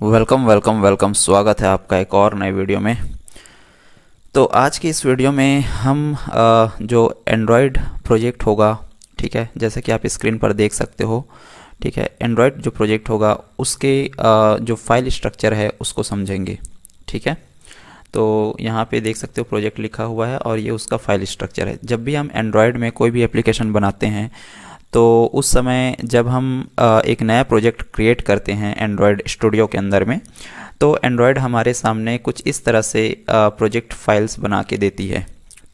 Welcome welcome welcome, स्वागत है आपका एक और नए वीडियो में। तो आज की इस वीडियो में हम जो एंड्रॉयड प्रोजेक्ट होगा, ठीक है, जैसे कि आप स्क्रीन पर देख सकते हो, ठीक है, एंड्रॉयड जो प्रोजेक्ट होगा उसके जो फाइल स्ट्रक्चर है उसको समझेंगे। ठीक है, तो यहाँ पे देख सकते हो प्रोजेक्ट लिखा हुआ है और ये उसका फाइल स्ट्रक्चर है। जब भी हम एंड्रॉयड में कोई भी एप्लीकेशन बनाते हैं तो उस समय जब हम एक नया प्रोजेक्ट क्रिएट करते हैं एंड्रॉयड स्टूडियो के अंदर में, तो एंड्रॉयड हमारे सामने कुछ इस तरह से प्रोजेक्ट फाइल्स बना के देती है।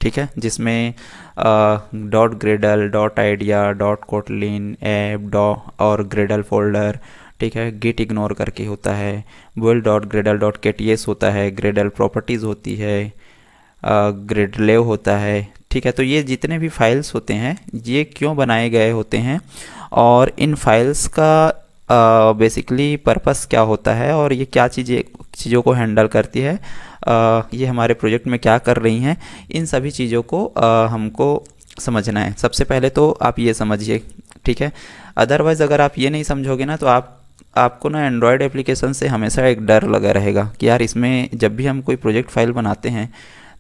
ठीक है, जिसमें dot Gradle, dot idea, dot Kotlin app और ग्रेडल फोल्डर, ठीक है, गिट इग्नोर करके होता है, बुल डॉट ग्रेडल डॉट के टी एस होता है, ग्रेडल प्रॉपर्टीज़ होती है, ग्रेडलेव होता है। ठीक है, तो ये जितने भी फाइल्स होते हैं ये क्यों बनाए गए होते हैं और इन फाइल्स का बेसिकली पर्पस क्या होता है और ये क्या चीज़ों को हैंडल करती है, ये हमारे प्रोजेक्ट में क्या कर रही हैं, इन सभी चीज़ों को हमको समझना है। सबसे पहले तो आप ये समझिए, ठीक है। अदरवाइज़ अगर आप ये नहीं समझोगे ना तो आपको ना एंड्रॉयड एप्लीकेशन से हमेशा एक डर लगा रहेगा कि यार इसमें जब भी हम कोई प्रोजेक्ट फाइल बनाते हैं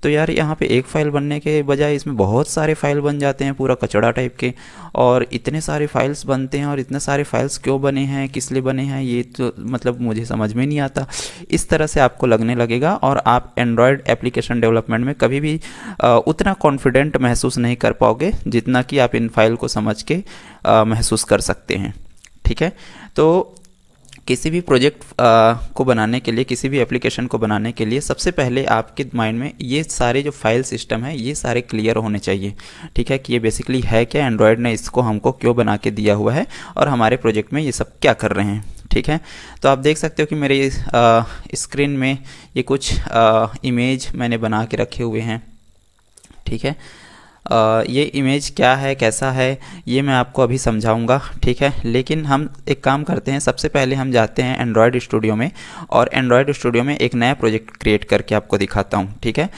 तो यार यहाँ पे एक फ़ाइल बनने के बजाय इसमें बहुत सारे फाइल बन जाते हैं, पूरा कचड़ा टाइप के। और इतने सारे फाइल्स बनते हैं और इतने सारे फाइल्स क्यों बने हैं, किस लिए बने हैं, ये तो मतलब मुझे समझ में नहीं आता। इस तरह से आपको लगने लगेगा और आप एंड्रॉयड एप्लीकेशन डेवलपमेंट में कभी भी उतना कॉन्फिडेंट महसूस नहीं कर पाओगे जितना कि आप इन फाइल को समझ के महसूस कर सकते हैं। ठीक है, तो किसी भी प्रोजेक्ट को बनाने के लिए, किसी भी एप्लीकेशन को बनाने के लिए सबसे पहले आपके माइंड में ये सारे जो फाइल सिस्टम है ये सारे क्लियर होने चाहिए। ठीक है, कि ये बेसिकली है क्या, एंड्रॉयड ने इसको हमको क्यों बना के दिया हुआ है और हमारे प्रोजेक्ट में ये सब क्या कर रहे हैं। ठीक है, तो आप देख सकते हो कि मेरे स्क्रीन में ये कुछ इमेज मैंने बना के रखे हुए हैं। ठीक है, ये इमेज क्या है, कैसा है, ये मैं आपको अभी समझाऊंगा। ठीक है, लेकिन हम एक काम करते हैं, सबसे पहले हम जाते हैं एंड्रॉयड स्टूडियो में और एंड्रॉयड स्टूडियो में एक नया प्रोजेक्ट क्रिएट करके आपको दिखाता हूँ। ठीक है,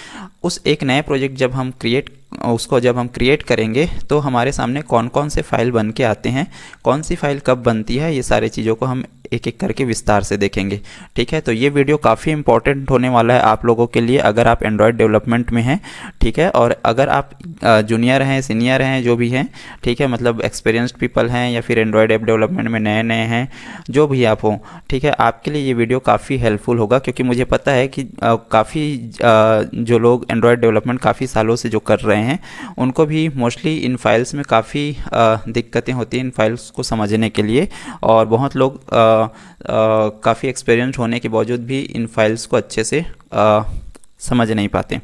उस एक नए प्रोजेक्ट जब हम क्रिएट करेंगे तो हमारे सामने कौन कौन से फाइल बन के आते हैं, कौन सी फाइल कब बनती है, ये सारी चीज़ों को हम एक एक करके विस्तार से देखेंगे। ठीक है, तो ये वीडियो काफ़ी इंपॉर्टेंट होने वाला है आप लोगों के लिए अगर आप एंड्रॉयड डेवलपमेंट में हैं। ठीक है, और अगर आप जूनियर हैं, सीनियर हैं, जो भी हैं, ठीक है, मतलब एक्सपीरियंस्ड पीपल हैं या फिर एंड्रॉयड ऐप डेवलपमेंट में नए नए हैं, जो भी आप हों, ठीक है, आपके लिए ये वीडियो काफ़ी हेल्पफुल होगा। क्योंकि मुझे पता है कि काफ़ी जो लोग एंड्रॉयड डेवलपमेंट काफ़ी सालों से जो कर रहे हैं उनको भी मोस्टली इन फाइल्स में काफ़ी दिक्कतें होती हैं इन फाइल्स को समझने के लिए, और बहुत लोग काफ़ी एक्सपीरियंस होने के बावजूद भी इन फाइल्स को अच्छे से समझ नहीं पाते।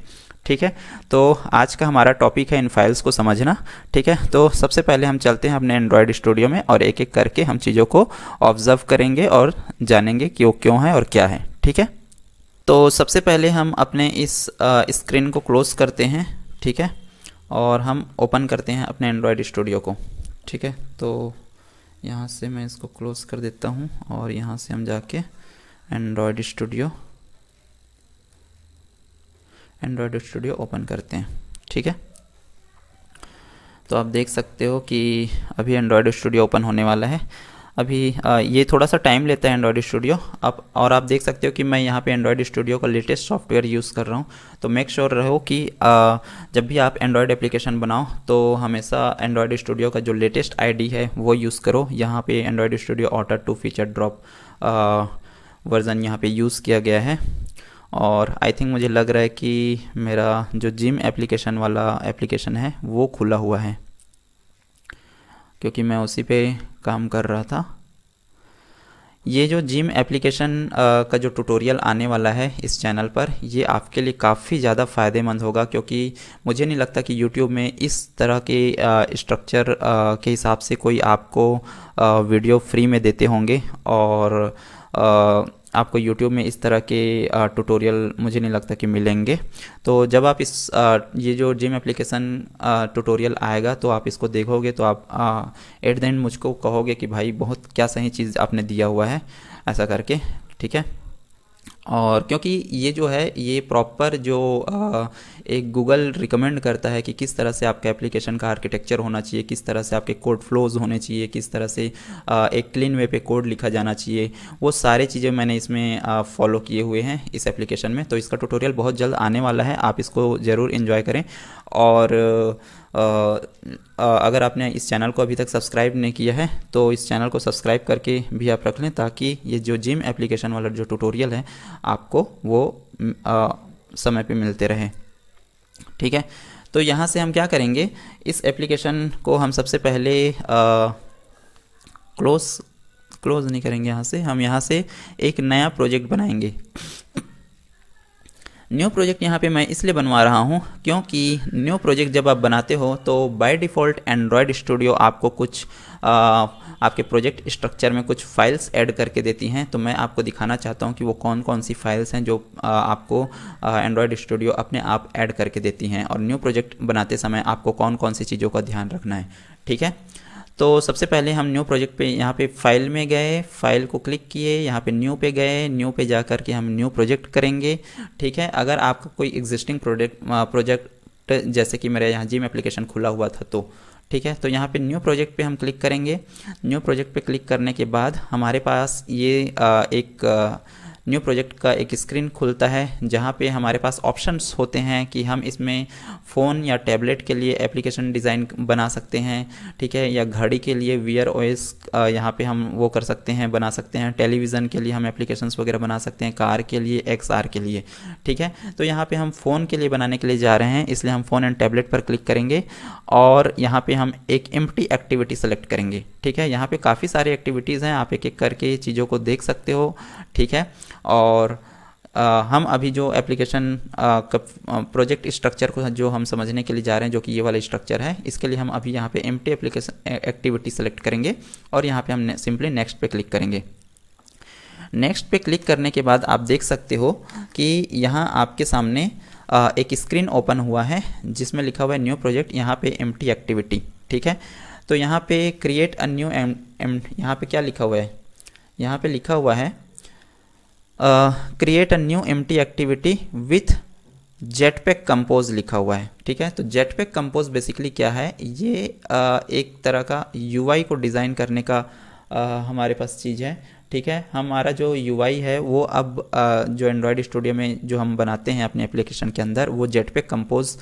ठीक है, तो आज का हमारा टॉपिक है इन फाइल्स को समझना। ठीक है, तो सबसे पहले हम चलते हैं अपने एंड्रॉयड स्टूडियो में और एक एक करके हम चीज़ों को ऑब्जर्व करेंगे और जानेंगे कि वो क्यों है और क्या है। ठीक है, तो सबसे पहले हम अपने इस स्क्रीन को क्लोज करते हैं। ठीक है, और हम ओपन करते हैं अपने एंड्रॉयड स्टूडियो को। ठीक है, तो यहाँ से मैं इसको क्लोज कर देता हूँ और यहाँ से हम जाके एंड्रॉयड स्टूडियो ओपन करते हैं। ठीक है, तो आप देख सकते हो कि अभी एंड्रॉयड स्टूडियो ओपन होने वाला है। अभी ये थोड़ा सा टाइम लेता है एंड्रॉयड स्टूडियो। और आप देख सकते हो कि मैं यहाँ पे एंड्रॉयड स्टूडियो का लेटेस्ट सॉफ्टवेयर यूज़ कर रहा हूँ। तो मेक श्योर रहो कि जब भी आप एंड्रॉयड एप्लीकेशन बनाओ तो हमेशा एंड्रॉयड स्टूडियो का जो लेटेस्ट आईडी है वो यूज़ करो। यहाँ पे Android Studio Otter 2 feature drop version यहाँ पे यूज़ किया गया है। और आई थिंक मुझे लग रहा है कि मेरा जो जिम एप्लीकेशन वाला एप्लीकेशन है वो खुला हुआ है, क्योंकि मैं उसी पे काम कर रहा था। ये जो जिम एप्लीकेशन का जो ट्यूटोरियल आने वाला है इस चैनल पर, ये आपके लिए काफ़ी ज़्यादा फ़ायदेमंद होगा, क्योंकि मुझे नहीं लगता कि YouTube में इस तरह के स्ट्रक्चर के हिसाब से कोई आपको वीडियो फ्री में देते होंगे। और आपको YouTube में इस तरह के ट्यूटोरियल मुझे नहीं लगता कि मिलेंगे। तो जब आप ये जो जिम एप्लीकेशन ट्यूटोरियल आएगा तो आप इसको देखोगे तो आप एट द एंड मुझको कहोगे कि भाई बहुत क्या सही चीज़ आपने दिया हुआ है, ऐसा करके। ठीक है, और क्योंकि ये जो है ये प्रॉपर जो एक गूगल रिकमेंड करता है कि किस तरह से आपका एप्लीकेशन का आर्किटेक्चर होना चाहिए, किस तरह से आपके कोड फ्लोज होने चाहिए, किस तरह से एक क्लीन वे पे कोड लिखा जाना चाहिए, वो सारी चीज़ें मैंने इसमें फॉलो किए हुए हैं इस एप्लीकेशन में। तो इसका ट्यूटोरियल बहुत जल्द आने वाला है, आप इसको ज़रूर इन्जॉय करें। और अगर आपने इस चैनल को अभी तक सब्सक्राइब नहीं किया है तो इस चैनल को सब्सक्राइब करके भी आप रख लें, ताकि ये जो जिम एप्लीकेशन वाला जो ट्यूटोरियल है आपको वो समय पे मिलते रहे। ठीक है, तो यहाँ से हम क्या करेंगे, इस एप्लीकेशन को हम सबसे पहले क्लोज नहीं करेंगे, यहाँ से एक नया प्रोजेक्ट बनाएंगे। न्यू प्रोजेक्ट यहाँ पे मैं इसलिए बनवा रहा हूँ क्योंकि न्यू प्रोजेक्ट जब आप बनाते हो तो बाय डिफ़ॉल्ट एंड्रॉयड स्टूडियो आपको कुछ आपके प्रोजेक्ट स्ट्रक्चर में कुछ फाइल्स ऐड करके देती हैं। तो मैं आपको दिखाना चाहता हूँ कि वो कौन कौन सी फाइल्स हैं जो आपको एंड्रॉयड स्टूडियो अपने आप ऐड करके देती हैं, और न्यू प्रोजेक्ट बनाते समय आपको कौन कौन सी चीज़ों का ध्यान रखना है। ठीक है, तो सबसे पहले हम न्यू प्रोजेक्ट पे यहाँ पे फाइल में गए, फाइल को क्लिक किए, यहाँ पे न्यू पे गए, न्यू पे जा कर के हम न्यू प्रोजेक्ट करेंगे। ठीक है, अगर आपका कोई एग्जिस्टिंग प्रोजेक्ट जैसे कि मेरे यहाँ जिम एप्लीकेशन खुला हुआ था तो ठीक है, तो यहाँ पे न्यू प्रोजेक्ट पे हम क्लिक करेंगे। न्यू प्रोजेक्ट पे क्लिक करने के बाद हमारे पास ये एक न्यू प्रोजेक्ट का एक स्क्रीन खुलता है जहाँ पे हमारे पास ऑप्शंस होते हैं कि हम इसमें फ़ोन या टैबलेट के लिए एप्लीकेशन डिज़ाइन बना सकते हैं। ठीक है, या घड़ी के लिए वियर ओएस यहाँ पे हम वो कर सकते हैं, बना सकते हैं। टेलीविज़न के लिए हम एप्लीकेशंस वगैरह बना सकते हैं, कार के लिए, XR के लिए। ठीक है, तो यहाँ पे हम फ़ोन के लिए बनाने के लिए जा रहे हैं, इसलिए हम फ़ोन एंड टैबलेट पर क्लिक करेंगे और यहाँ पे हम एक एम्प्टी एक्टिविटी सेलेक्ट करेंगे। ठीक है, यहाँ पे काफ़ी सारी एक्टिविटीज़ हैं, आप एक एक करके चीज़ों को देख सकते हो। ठीक है, और हम अभी जो एप्लीकेशन प्रोजेक्ट स्ट्रक्चर को जो हम समझने के लिए जा रहे हैं, जो कि ये वाला स्ट्रक्चर है, इसके लिए हम अभी यहाँ पे एम्प्टी एप्लीकेशन एक्टिविटी सेलेक्ट करेंगे और यहाँ पे हम सिंपली नेक्स्ट पे क्लिक करेंगे। नेक्स्ट पे क्लिक करने के बाद आप देख सकते हो कि यहाँ आपके सामने एक स्क्रीन ओपन हुआ है जिसमें लिखा हुआ है न्यू प्रोजेक्ट, यहाँ पे एम्प्टी एक्टिविटी। ठीक है, तो यहाँ पे क्रिएट अ न्यू यहाँ पे क्या लिखा हुआ है, यहाँ पे लिखा हुआ है create a new empty activity with jetpack compose लिखा हुआ है। ठीक है, तो जेटपैक कंपोज बेसिकली क्या है, ये एक तरह का यूआई को डिज़ाइन करने का हमारे पास चीज़ है। ठीक है, हमारा जो यूआई है वो अब जो एंड्रॉयड स्टूडियो में जो हम बनाते हैं अपने एप्लीकेशन के अंदर, वो जेटपैक कंपोज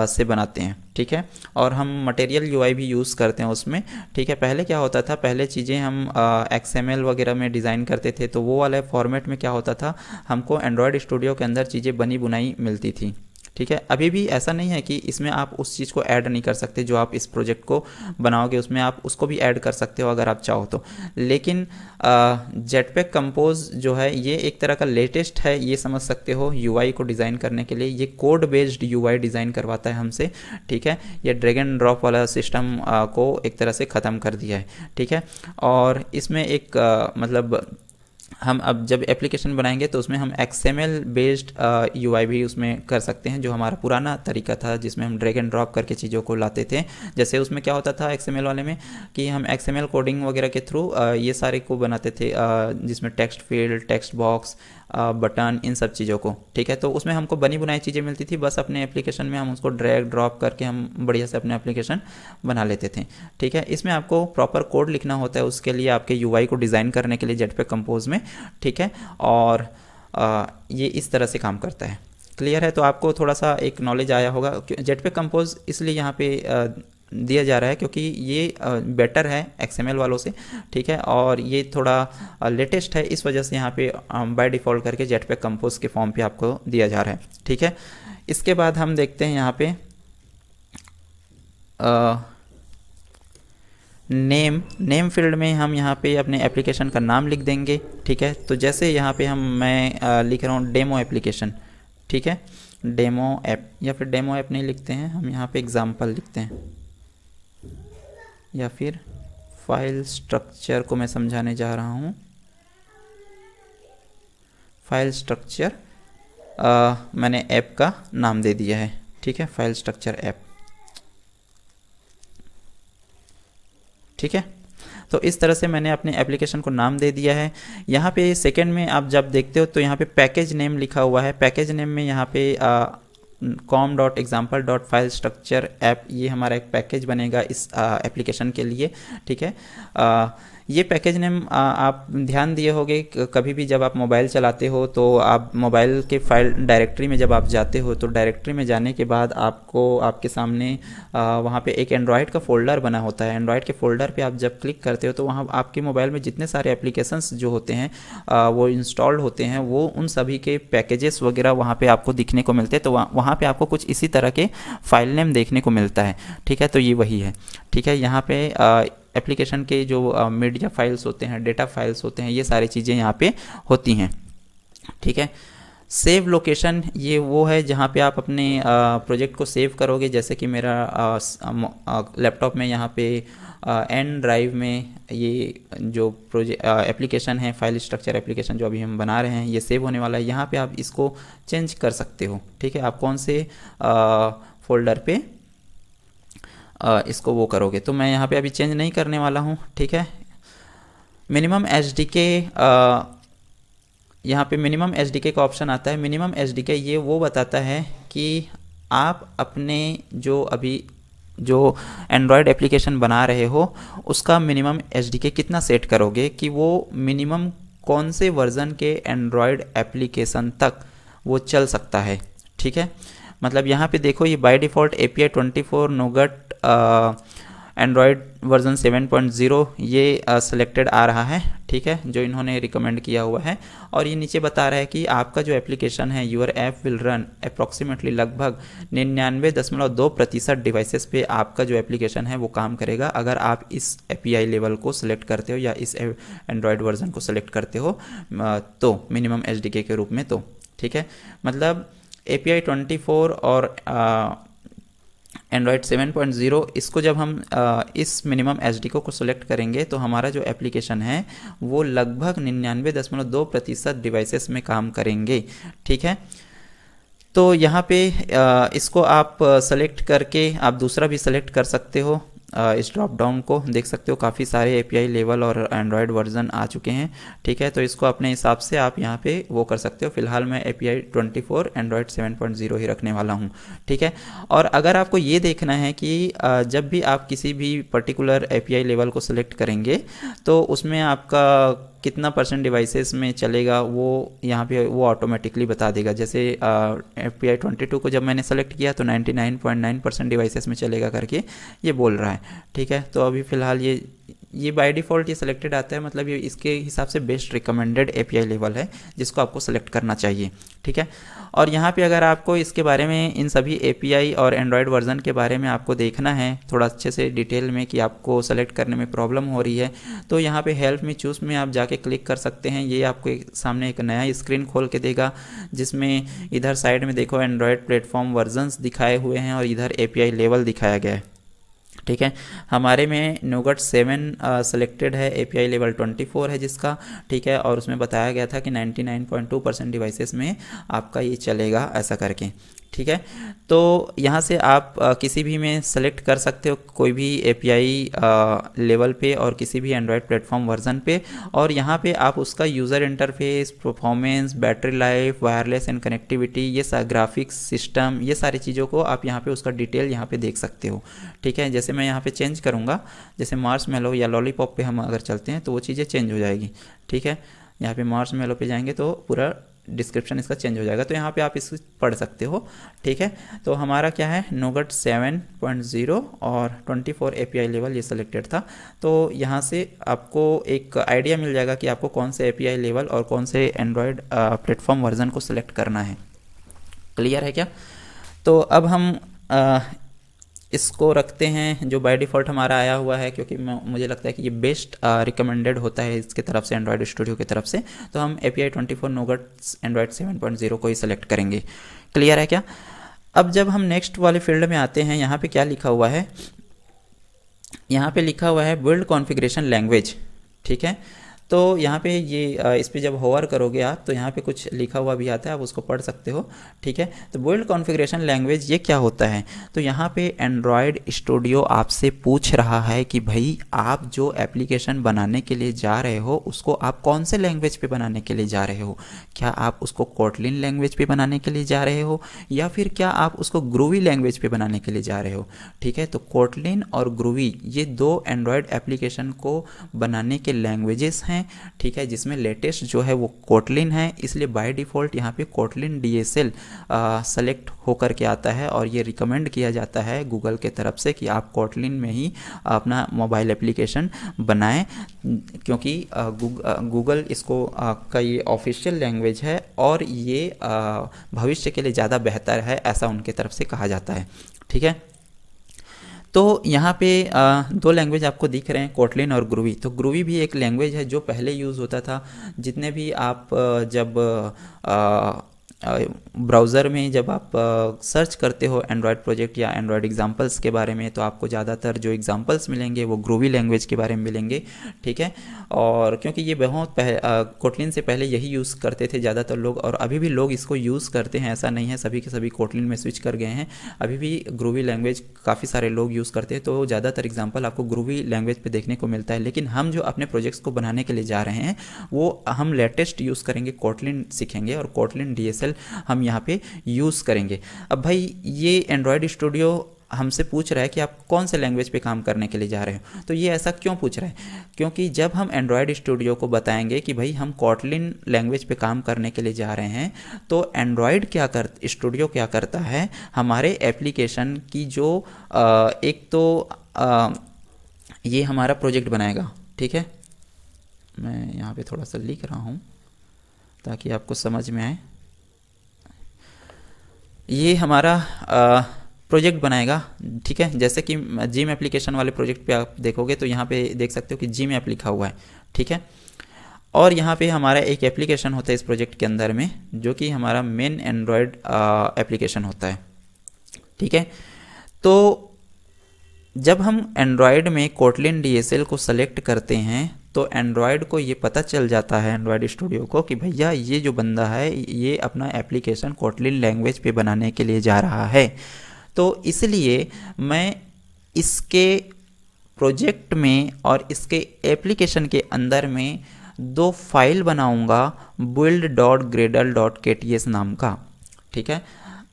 से बनाते हैं। ठीक है, और हम मटेरियल यूआई भी यूज़ करते हैं उसमें। ठीक है, पहले क्या होता था, पहले चीज़ें हम XML वगैरह में डिज़ाइन करते थे, तो वो वाले फॉर्मेट में क्या होता था, हमको एंड्रॉयड स्टूडियो के अंदर चीज़ें बनी बुनाई मिलती थी। ठीक है, अभी भी ऐसा नहीं है कि इसमें आप उस चीज़ को ऐड नहीं कर सकते, जो आप इस प्रोजेक्ट को बनाओगे उसमें आप उसको भी ऐड कर सकते हो अगर आप चाहो तो। लेकिन जेटपैक कंपोज जो है ये एक तरह का लेटेस्ट है, ये समझ सकते हो यूआई को डिज़ाइन करने के लिए। ये कोड बेस्ड यूआई डिज़ाइन करवाता है हमसे। ठीक है, ये ड्रैग एंड ड्रॉप वाला सिस्टम को एक तरह से ख़त्म कर दिया है। ठीक है, और इसमें एक मतलब हम अब जब एप्लीकेशन बनाएंगे तो उसमें हम XML बेस्ड UI भी उसमें कर सकते हैं, जो हमारा पुराना तरीका था जिसमें हम ड्रैग एंड ड्रॉप करके चीज़ों को लाते थे। जैसे उसमें क्या होता था XML वाले में कि हम XML कोडिंग वगैरह के थ्रू ये सारे को बनाते थे, जिसमें text field, text box, button, इन सब चीज़ों को। ठीक है, तो उसमें हमको बनी बुनाई चीज़ें मिलती थी, बस अपने एप्लीकेशन में हम उसको ड्रैग ड्रॉप करके हम बढ़िया से अपने एप्लीकेशन बना लेते थे। ठीक है, इसमें आपको प्रॉपर कोड लिखना होता है उसके लिए, आपके यूआई को डिज़ाइन करने के लिए जेटपैक कंपोज में। ठीक है, और ये इस तरह से काम करता है। क्लियर है, तो आपको थोड़ा सा एक नॉलेज आया होगा। जेटपैक कंपोज इसलिए यहाँ पे दिया जा रहा है क्योंकि ये बेटर है XML वालों से। ठीक है, और ये थोड़ा लेटेस्ट है, इस वजह से यहाँ पे बाय डिफ़ॉल्ट करके जेटपैक कंपोज के फॉर्म पे आपको दिया जा रहा है। ठीक है, इसके बाद हम देखते हैं यहाँ पे नेम फील्ड में हम यहाँ पे अपने एप्लीकेशन का नाम लिख देंगे। ठीक है, तो जैसे यहाँ पे मैं लिख रहा हूँ डेमो एप्लीकेशन। ठीक है, डेमो ऐप, या फिर डेमो ऐप नहीं लिखते हैं हम, यहाँ पे एग्जाम्पल लिखते हैं, या फिर फाइल स्ट्रक्चर को मैं समझाने जा रहा हूँ। फाइल स्ट्रक्चर मैंने ऐप का नाम दे दिया है। ठीक है, फाइल स्ट्रक्चर ऐप। ठीक है, तो इस तरह से मैंने अपने एप्लीकेशन को नाम दे दिया है। यहाँ पे सेकंड में आप जब देखते हो तो यहाँ पे पैकेज नेम लिखा हुआ है। पैकेज नेम में यहाँ पे com.example.filesTructure ऐप, ये हमारा एक पैकेज बनेगा इस एप्लीकेशन के लिए, ठीक है। ये पैकेज नेम आप ध्यान दिए होंगे, कभी भी जब आप मोबाइल चलाते हो तो आप मोबाइल के फाइल डायरेक्टरी में जब आप जाते हो तो डायरेक्टरी में जाने के बाद आपको आपके सामने वहाँ पे एक एंड्रॉयड का फ़ोल्डर बना होता है। एंड्रॉयड के फ़ोल्डर पे आप जब क्लिक करते हो तो वहाँ आपके मोबाइल में जितने सारे एप्लीकेशंस जो होते हैं वो इंस्टॉल्ड होते हैं, वो उन सभी के पैकेजेस वगैरह वहाँ पे आपको दिखने को मिलते हैं। तो वहाँ पे आपको कुछ इसी तरह के फाइल नेम देखने को मिलता है, ठीक है। तो ये वही है, ठीक है। यहाँ पे एप्लीकेशन के जो मीडिया फाइल्स होते हैं, डेटा फाइल्स होते हैं, ये सारी चीज़ें यहाँ पे होती हैं, ठीक है। सेव लोकेशन ये वो है जहाँ पे आप अपने प्रोजेक्ट को सेव करोगे। जैसे कि मेरा लैपटॉप में यहाँ पे एन ड्राइव में ये जो प्रोजेक्ट एप्लीकेशन है, फाइल स्ट्रक्चर एप्लीकेशन जो अभी हम बना रहे हैं, ये सेव होने वाला है। यहाँ पे आप इसको चेंज कर सकते हो, ठीक है। आप कौन से फोल्डर पे इसको वो करोगे, तो मैं यहाँ पे अभी चेंज नहीं करने वाला हूँ, ठीक है। मिनिमम एसडीके, यहाँ पे मिनिमम एसडीके का ऑप्शन आता है। मिनिमम एसडीके ये वो बताता है कि आप अपने जो एंड्रॉयड एप्लीकेशन बना रहे हो उसका मिनिमम एसडीके कितना सेट करोगे कि वो मिनिमम कौन से वर्जन के एंड्रॉयड एप्लीकेशन तक वो चल सकता है, ठीक है। मतलब यहाँ पे देखो, ये by default API 24 nougat Android version 7.0 ये सिलेक्टेड आ रहा है, ठीक है, जो इन्होंने रिकमेंड किया हुआ है। और ये नीचे बता रहा है कि आपका जो एप्लीकेशन है, your app will run approximately लगभग 99.2% डिवाइसेस पे आपका जो एप्लीकेशन है वो काम करेगा अगर आप इस API लेवल को सिलेक्ट करते हो या इस एंड्रॉयड वर्जन को सिलेक्ट करते हो तो मिनिमम SDK के रूप में, तो ठीक है। मतलब API 24 और एंड्रॉयड 7.0 इसको जब हम इस मिनिमम SDK को सिलेक्ट करेंगे तो हमारा जो एप्लीकेशन है वो लगभग 99.2% डिवाइसेस में काम करेंगे, ठीक है। तो यहाँ पे इसको आप सेलेक्ट करके आप दूसरा भी सेलेक्ट कर सकते हो। इस ड्रॉप डाउन को देख सकते हो, काफ़ी सारे API लेवल और एंड्रॉयड वर्जन आ चुके हैं, ठीक है। तो इसको अपने हिसाब से आप यहाँ पे वो कर सकते हो। फिलहाल मैं API 24 एंड्रॉयड 7.0 ही रखने वाला हूँ, ठीक है। और अगर आपको ये देखना है कि जब भी आप किसी भी पर्टिकुलर API लेवल को सिलेक्ट करेंगे तो उसमें आपका कितना % डिवाइसेस में चलेगा वो यहाँ पे वो ऑटोमेटिकली बता देगा। जैसे API 22 को जब मैंने सेलेक्ट किया तो 99.9% डिवाइसेस में चलेगा करके ये बोल रहा है, ठीक है। तो अभी फ़िलहाल ये बाय डिफ़ॉल्ट ये सिलेक्टेड आता है, मतलब ये इसके हिसाब से बेस्ट रिकमेंडेड API लेवल है जिसको आपको सेलेक्ट करना चाहिए, ठीक है। और यहाँ पे अगर आपको इसके बारे में, इन सभी API और एंड्रॉयड वर्जन के बारे में आपको देखना है थोड़ा अच्छे से डिटेल में कि आपको सेलेक्ट करने में प्रॉब्लम हो रही है, तो यहाँ पे हेल्प मी चूज़ में आप जाके क्लिक कर सकते हैं। ये आपको सामने एक नया स्क्रीन खोल के देगा जिसमें इधर साइड में देखो एंड्रॉयड प्लेटफॉर्म वर्जन्स दिखाए हुए हैं और इधर API लेवल दिखाया गया है, ठीक है। हमारे में नोगट 7 सेलेक्टेड है, API लेवल 24 है जिसका, ठीक है। और उसमें बताया गया था कि 99.2% डिवाइसेस में आपका ये चलेगा ऐसा करके, ठीक है। तो यहाँ से आप किसी भी में सेलेक्ट कर सकते हो, कोई भी API लेवल पे और किसी भी एंड्रॉयड प्लेटफॉर्म वर्जन पे। और यहाँ पे आप उसका user interface, performance, battery life, wireless and connectivity, ये ग्राफिक्स सिस्टम, ये सारी चीज़ों को आप यहाँ पे उसका डिटेल यहाँ पे देख सकते हो, ठीक है। जैसे मैं यहाँ पे चेंज करूँगा, जैसे मार्शमैलो या लॉलीपॉप पे हम अगर चलते हैं तो वो चीज़ें चेंज हो जाएगी, ठीक है। यहाँ पे मार्शमैलो पे जाएंगे तो पूरा डिस्क्रिप्शन इसका चेंज हो जाएगा, तो यहाँ पे आप इसको पढ़ सकते हो, ठीक है। तो हमारा क्या है, नोगट 7.0 और 24 API लेवल ये सिलेक्टेड था। तो यहाँ से आपको एक आइडिया मिल जाएगा कि आपको कौन से API लेवल और कौन से एंड्रॉयड प्लेटफॉर्म वर्जन को सिलेक्ट करना है। क्लियर है क्या? तो अब हम इसको रखते हैं जो बाय डिफ़ॉल्ट हमारा आया हुआ है, क्योंकि मुझे लगता है कि ये बेस्ट रिकमेंडेड होता है इसके तरफ से, एंड्रॉयड स्टूडियो की तरफ से। तो हम API 24 नोगट एंड्रॉयड 7.0 को ही सिलेक्ट करेंगे। क्लियर है क्या? अब जब हम नेक्स्ट वाले फील्ड में आते हैं, यहाँ पे क्या लिखा हुआ है, यहाँ पे लिखा हुआ है बिल्ड कॉन्फ़िगरेशन लैंग्वेज, ठीक है। तो यहाँ पे ये इस पे जब होवर करोगे आप तो यहाँ पे कुछ लिखा हुआ भी आता है, आप उसको पढ़ सकते हो, ठीक है। तो बिल्ड कॉन्फ़िगरेशन लैंग्वेज ये क्या होता है, तो यहाँ पे एंड्रॉयड स्टूडियो आपसे पूछ रहा है कि भाई आप जो एप्लीकेशन बनाने के लिए जा रहे हो उसको आप कौन से लैंग्वेज पे बनाने के लिए जा रहे हो। क्या आप उसको कोटलिन लैंग्वेज पे बनाने के लिए जा रहे हो या फिर क्या आप उसको ग्रूवी लैंग्वेज पे बनाने के लिए जा रहे हो, ठीक है। तो कोटलिन और ग्रूवी ये दो एंड्रॉयड एप्लीकेशन को बनाने के लैंग्वेजेस हैं, ठीक है, जिसमें लेटेस्ट जो है वो कोटलिन है, इसलिए बाय डिफ़ॉल्ट यहाँ पे कोटलिन DSL सेलेक्ट होकर के आता है और ये रिकमेंड किया जाता है गूगल के तरफ से कि आप कोटलिन में ही अपना मोबाइल एप्लीकेशन बनाएं, क्योंकि गूगल इसको का ये ऑफिशियल लैंग्वेज है और ये भविष्य के लिए ज़्यादा बेहतर है, ऐसा उनके तरफ से कहा जाता है, ठीक है। तो यहाँ पे दो लैंग्वेज आपको दिख रहे हैं, कोटलिन और ग्रूवी। तो ग्रूवी भी एक लैंग्वेज है जो पहले यूज़ होता था, जितने भी आप जब ब्राउज़र में जब आप सर्च करते हो एंड्रॉयड प्रोजेक्ट या एंड्रॉयड एग्जांपल्स के बारे में, तो आपको ज़्यादातर जो एग्जांपल्स मिलेंगे वो ग्रूवी लैंग्वेज के बारे में मिलेंगे, ठीक है। और क्योंकि ये बहुत कोटलिन से पहले यही यूज़ करते थे ज़्यादातर लोग, और अभी भी लोग इसको यूज़ करते हैं, ऐसा नहीं है सभी के सभी कोटलिन में स्विच कर गए हैं, अभी भी ग्रूवी लैंग्वेज काफ़ी सारे लोग यूज़ करते हैं। तो ज़्यादातर एग्जाम्पल आपको ग्रूवी लैंग्वेज पे देखने को मिलता है, लेकिन हम जो अपने प्रोजेक्ट्स को बनाने के लिए जा रहे हैं वो हम लेटेस्ट यूज़ करेंगे, कोटलिन सीखेंगे और कोटलिन DSL हम यहाँ पे यूज़ करेंगे। अब भाई ये एंड्रॉयड स्टूडियो हमसे पूछ रहा है कि आप कौन से लैंग्वेज पे काम करने के लिए जा रहे हो। तो ये ऐसा क्यों पूछ रहा है, क्योंकि जब हम एंड्रॉयड स्टूडियो को बताएंगे कि भाई हम कोटलिन लैंग्वेज पे काम करने के लिए जा रहे हैं, तो एंड्रॉयड स्टूडियो क्या करता है, हमारे एप्लीकेशन की जो एक तो ये हमारा प्रोजेक्ट बनाएगा, ठीक है। मैं यहाँ पे थोड़ा सा लिख रहा हूँ ताकि आपको समझ में आए। ये हमारा प्रोजेक्ट बनाएगा, ठीक है। जैसे कि जिम एप्लीकेशन वाले प्रोजेक्ट पे आप देखोगे तो यहाँ पे देख सकते हो कि जिम ऐप लिखा हुआ है, ठीक है। और यहाँ पे हमारा एक एप्लीकेशन होता है इस प्रोजेक्ट के अंदर में, जो कि हमारा मेन एंड्रॉयड एप्लीकेशन होता है, ठीक है। तो जब हम एंड्रॉयड में कोटलिन DSL को सेलेक्ट करते हैं तो एंड्रॉयड को ये पता चल जाता है, एंड्रॉयड स्टूडियो को, कि भैया ये जो बंदा है ये अपना एप्लीकेशन कोटलिन लैंग्वेज पे बनाने के लिए जा रहा है। तो इसलिए मैं इसके प्रोजेक्ट में और इसके एप्लीकेशन के अंदर में दो फाइल बनाऊंगा build.gradle.kts नाम का, ठीक है।